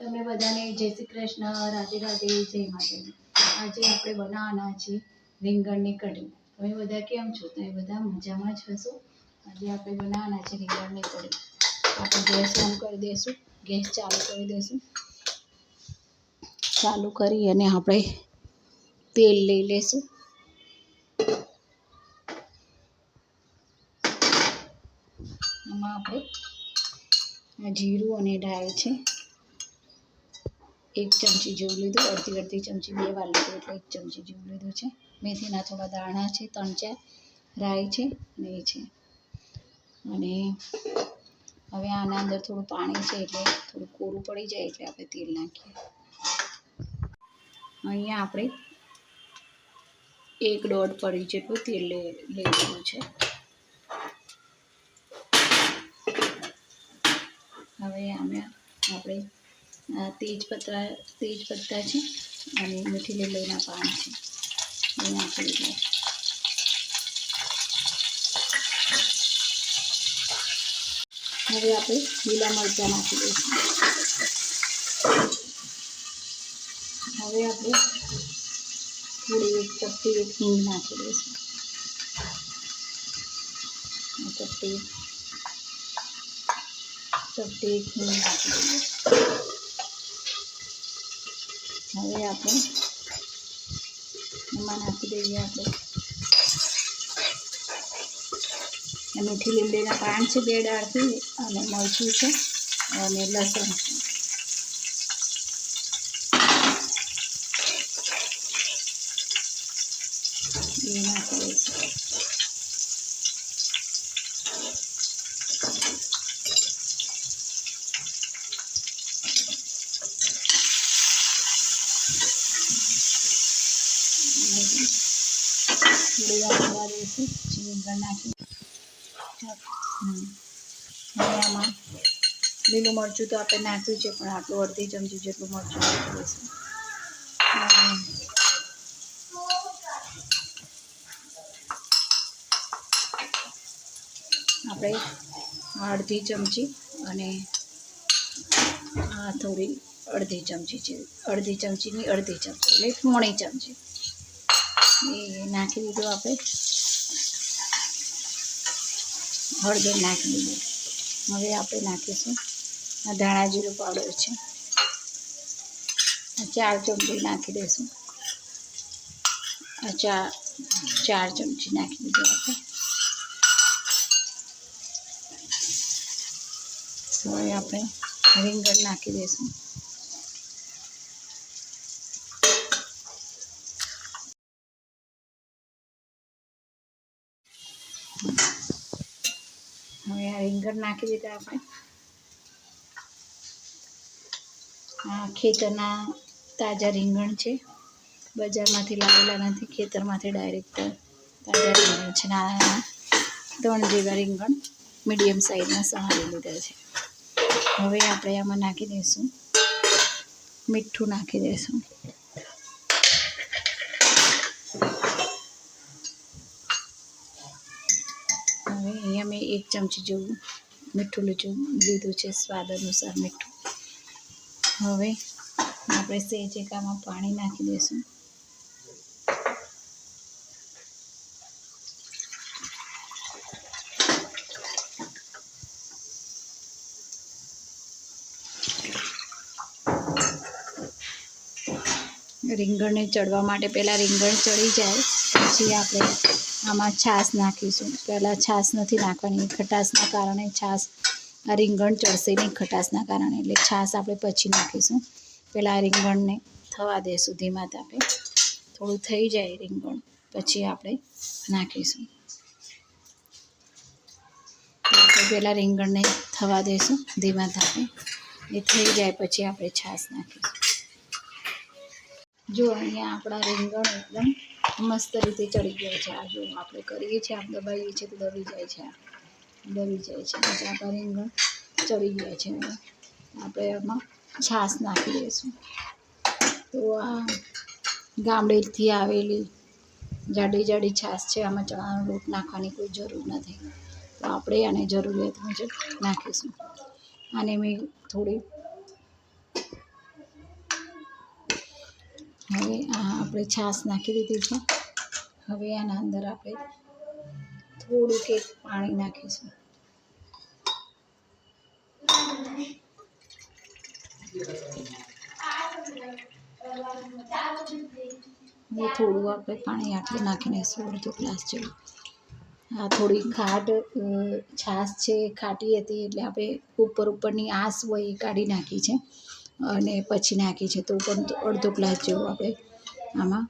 તમે બધાને જય શ્રી કૃષ્ણ, રાધે રાધે, જય માતાજી. આજે આપણે બનાવવાના છીએ રીંગણની કઢી. તમે બધા કેમ છો? તમે બધા મજામાં જ હશો. આજે આપણે બનાવવાના છે રીંગણની કઢી. આપણે ગેસ ઓન કરી દઈશું, ગેસ ચાલુ કરી દઈશું. ચાલુ કરી અને આપણે તેલ લઈ લઈશું. આમાં આપણે જીરું અને ડાળ છે, 1 ચમચી જેવું લીધું. અડધી ચમચી 2 વાર લીધું એટલે 1 ચમચી જેવું લીધું છે. મેથીના થોડા દાણા છે, 3-4 રાઈ છે અને એ છે. અને હવે આના અંદર થોડું પાણી છે એટલે થોડું કોરું પડી જાય એટલે આપણે તેલ નાખીએ. અહીંયા આપણે 1-1.5 પડી જેટલું તેલ લઈ લીધું છે. હવે આમાં આપણે તેજ પત્તા છે અને મીઠી લીમડીના પાન છે એ નાખી દીધા. હવે આપણે લીલા મરચાં નાખી દઈશું. હવે આપણે થોડી 1 ચપટી હિંગ નાખી દઈશું. ચપટી હિંગ નાખી દઈએ. હવે આપણે એમાં નાખી દઈએ આપણે મીઠી લીમડીના પાન છે 2 ડાળથી, અને મરચું છે અને લસણ છે. એ નાખી દઈશું. થોડી વાર થવા દઈશું. રીંગણ નાખી હવે આમાં લીલું મરચું તો આપણે નાખ્યું છે, પણ આટલું અડધી ચમચી જેટલું મરચું નાખી દઈશું. આપણે અડધી ચમચી અને થોડી અડધી ચમચી છે, અડધી ચમચીની અડધી ચમચી એટલે પોણી ચમચી એ નાખી દીધું. આપણે હળદર નાખી દીધું. હવે આપણે નાખીશું ધાણા જીરું પાવડર છે, 4 ચમચી નાખી દઈશું. 4 ચમચી નાખી દીધું આપણે. હવે આપણે રીંગણ નાખી દઈશું. હવે આ રીંગણ નાખી દીધા આપણે. આ ખેતરના તાજા રીંગણ છે, બજારમાંથી લાવેલા નથી, ખેતરમાંથી ડાયરેક્ટ તાજા રીંગણ છે. નાના 3 જેવા રીંગણ મીડિયમ સાઈઝના સમારી લીધા છે. હવે આપણે આમાં નાખી દઈશું મીઠું નાખી દઈશું. હવે અહીંયા મેં 1 ચમચી જેવું મીઠું લીધું છે, સ્વાદ અનુસાર મીઠું. હવે આપણે સહેજ એકામાં પાણી નાખી દઈશું. રીંગણને ચડવા માટે પહેલાં રીંગણ ચડી જાય પછી આપણે આમાં છાશ નાખીશું. પહેલાં છાશ નથી નાખવાની, ખટાશના કારણે છાશ આ રીંગણ ચડશે નહીં, ખટાશના કારણે, એટલે છાશ આપણે પછી નાખીશું. પહેલાં રીંગણને થવા દઈશું ધીમા તાપે. થોડું થઈ જાય રીંગણ પછી આપણે નાખીશું. પહેલાં રીંગણને થવા દઈશું ધીમા તાપે. એ થઈ જાય પછી આપણે છાશ નાખીશું. જો અહીંયા આપણા રીંગણ એકદમ મસ્ત રીતે ચડી ગયા છે. આ જો આપણે કરીએ છીએ, આમ દબાવીએ છીએ તો દબી જાય છે, પછી આપણા રીંગણ ચડી ગયા છે. આપણે આમાં છાશ નાખી દઈશું. તો આ ગામડેથી આવેલી જાડી છાશ છે, આમાં ચણાનો લોટ નાખવાની કોઈ જરૂર નથી. તો આપણે આને જરૂરિયાત મુજબ નાખીશું. આને મેં થોડી હવે આ આપણે છાશ નાખી દીધી છે. હવે આના અંદર આપણે થોડુંક એક પાણી નાખીશું. હવે થોડું આપણે પાણી આટલું નાખીને અડધો ગ્લાસ જેવું. આ થોડી છાશ છે ખાટી હતી એટલે આપણે ઉપરની આંસ હોય એ કાઢી નાખી છે અને પછી નાખી છે. તો પણ અડધો ગ્લાસ જેવું આપણે આમાં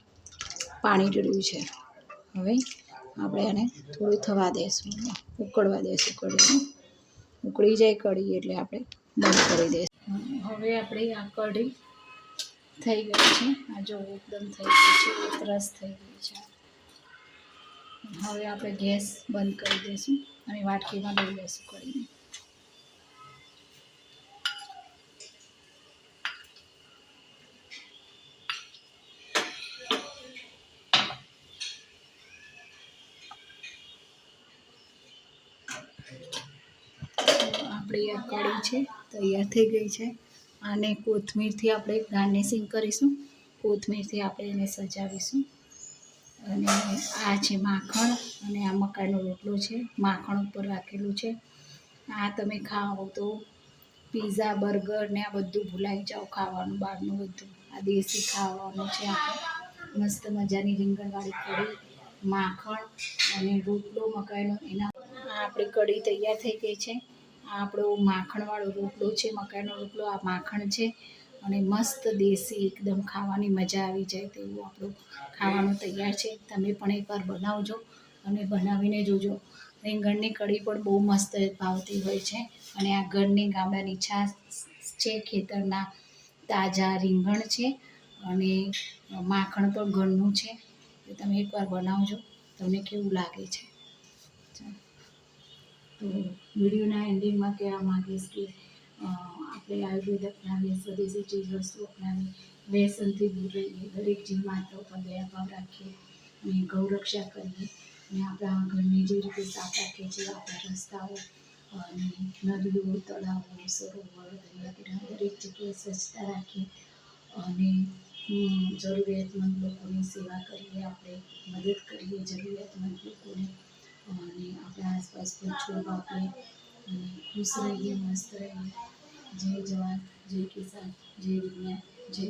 પાણી રેડ્યું છે. હવે આપણે આને થોડું થવા દઈશું, ઉકળવા દઈશું. કઢીને ઉકળી જાય કઢી એટલે આપણે બંધ કરી દઈશું. હવે આપણી આ કઢી થઈ ગઈ છે. આ જો એકદમ થઈ ગઈ છે, રસ થઈ ગઈ છે. હવે આપણે ગેસ બંધ કરી દઈશું અને વાટકીમાં લઈ લઈશું કઢીને. આપણી આ કઢી છે તૈયાર થઈ ગઈ છે. આને કોથમીરથી આપણે ગાર્નિશિંગ કરીશું. કોથમીરથી આપણે એને સજાવીશું. અને આ છે માખણ અને આ મકાઈનો રોટલો છે. માખણ ઉપર રાખેલું છે. આ તમે ખાઓ તો પીઝા, બર્ગર ને આ બધું ભૂલાઈ જાઓ ખાવાનું, બહારનું બધું. આ દેશી ખાવાનું છે આપણે. મસ્ત મજાની રીંગણવાળી કઢી, માખણ અને રોટલો મકાઈનો. આ આપણી કઢી તૈયાર થઈ ગઈ છે. આ આપણો માખણવાળો રોટલો છે, મકાઈનો રોટલો. આ માખણ છે અને મસ્ત દેશી એકદમ ખાવાની મજા આવી જાય તેવું આપણું ખાવાનું તૈયાર છે. તમે પણ એકવાર બનાવજો અને બનાવીને જોજો. રીંગણની કઢી પણ બહુ મસ્ત ભાવતી હોય છે. અને આ ઘરની ગામડાની છાશ છે, ખેતરના તાજા રીંગણ છે અને માખણ પણ ઘરનું છે. તો તમે એકવાર બનાવજો, તમને કેવું લાગે છે. તો વિડીયોના એન્ડિંગમાં કહેવા માગીશ કે આપણે આયુર્વેદ અપનાવીએ, સ્વદેશી ચીજ વસ્તુ અપનાવીએ, વ્યસનથી દૂર રહીએ, દરેક જીવ માતાઓ પર દયાભાવ રાખીએ અને ગૌરક્ષા કરીએ. અને આપણા ઘરની જે રીતે સાફ રાખીએ છીએ, આપણા રસ્તાઓ અને નદીઓ, તળાવો, સરોવર, દરિયા કિનારે દરેક જગ્યાએ સ્વચ્છતા રાખીએ અને જરૂરિયાતમંદ લોકોની સેવા કરીએ. આપણે મદદ કરીએ જરૂરિયાતમંદ લોકોને અને આપણા આસપાસ છોડ આપીએ અને ખુશ રહીએ, મસ્ત રહીએ. જય જવાન, જય કિસાન, જય વિજ્ઞાન, જય